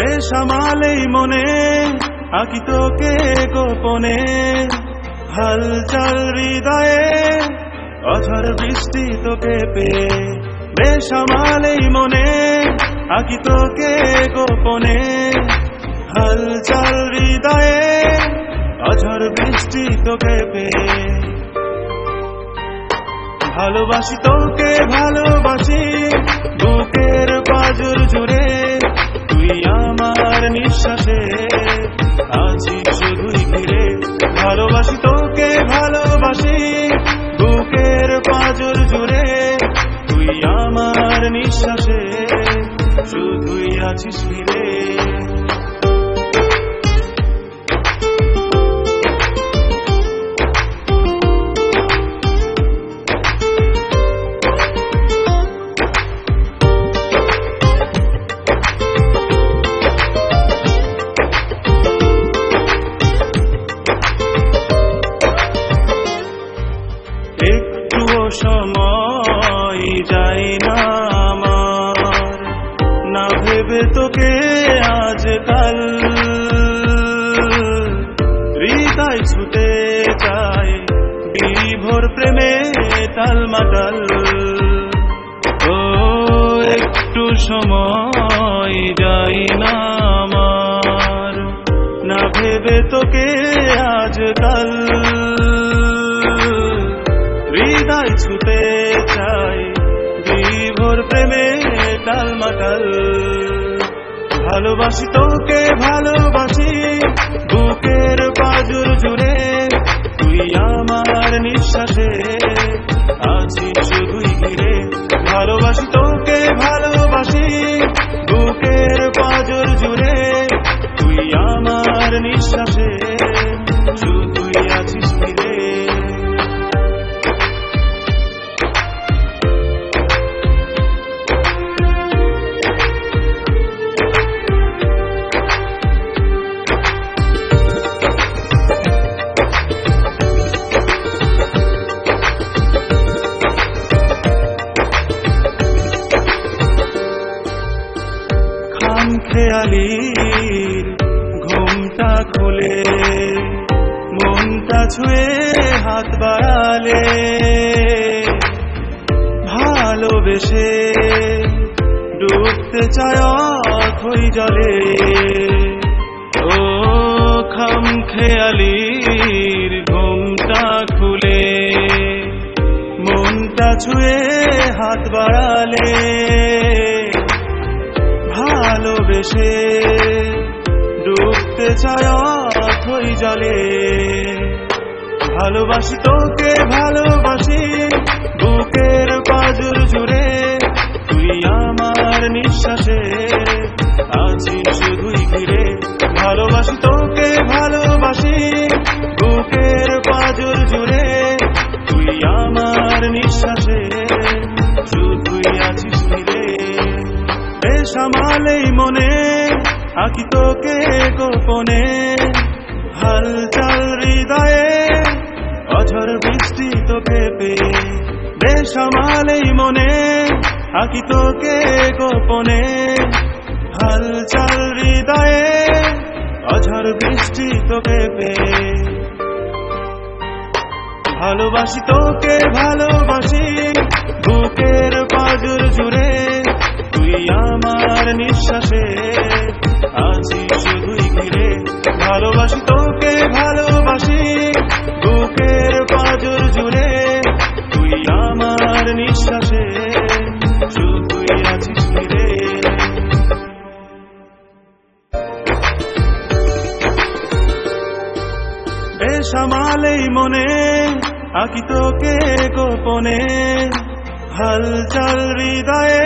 বেসামালেই মনে আঁকি তোকে গোপনে, হালচাল হৃদয়ে অঝড় বৃষ্টি তোকে পেয়ে। বেসামালেই মনে আঁকি তোকে গোপনে, হালচাল হৃদয়ে অঝড় বৃষ্টি তোকে পেয়ে। ভালোবাসি তোকে ভালোবাসি বুকের পাঁজর জুড়ে, তুই আমার নিঃশ্বাসে আছিস শুধুই ঘিরে। ভালোবাসি তোকে ভালোবাসি বুকের পাঁজর জুড়ে, তুই আমার নিঃশ্বাসে শুধুই আছিস ঘিরে। সময় যাই না আমার, না ভেবে তোকে আজকাল হৃদয় ছুটে যায় বিভোর প্রেমে টালমাটাল। ও একটু সময় যাই না আমার, না ভেবে তোকে আজকাল হৃদয় ছুটে চায় বিভোর প্রেমে টালমাটাল। ভালোবাসি তোকে ভালোবাসি বুকের পাঁজর জুড়ে, তুই আমার নিঃশ্বাসে আছিস শুধুই ঘিরে। ভালোবাসি তোকে ভালোবাসি বুকের পাঁজর জুড়ে, তুই আমার নিঃশ্বাসে শুধুই আছিস ঘিরে। খেয়ালির ঘুমটা খুলে মনটা ছুঁয়ে হাত বাড়ালে, ভালোবেসে ডুবতে চায় অথই জলে। ও খাম খেয়ালির ঘুমটা খুলে মনটা ছুঁয়ে হাত বাড়ালে, ভালোবেসে ডুবতে চায় অথই জলে। ভালোবাসি তোকে ভালোবাসি বুকের পাঁজর জুড়ে, তুই আমার নিঃশ্বাসে আছিস শুধুই ঘিরে। ভালোবাসি তোকে ভালোবাসি বুকের পাঁজর জুড়ে, তুই আমার নিঃশ্বাসে শুধুই আছিস ঘিরে। বেসামালেই মনে আঁকি তোকে গোপনে, হালচাল হৃদয়ে অঝড় বৃষ্টি তোকে পেয়ে। বেসামালেই মনে আঁকি তোকে গোপনে, হালচাল হৃদয়ে অঝড় বৃষ্টি তোকে পেয়ে। ভালোবাসি তোকে ভালোবাসি বুকের পাঁজর জুড়ে, তুই আমার নিঃশ্বাসে আছিস শুধুই ঘিরে। ভালোবাসি তোকে ভালোবাসি বুকের পাঁজর জুড়ে, তুই আমার নিঃশ্বাসে শুধুই আছিস ঘিরে। বেসামালেই মনে আঁকি তোকে গোপনে, হালচাল হৃদয়ে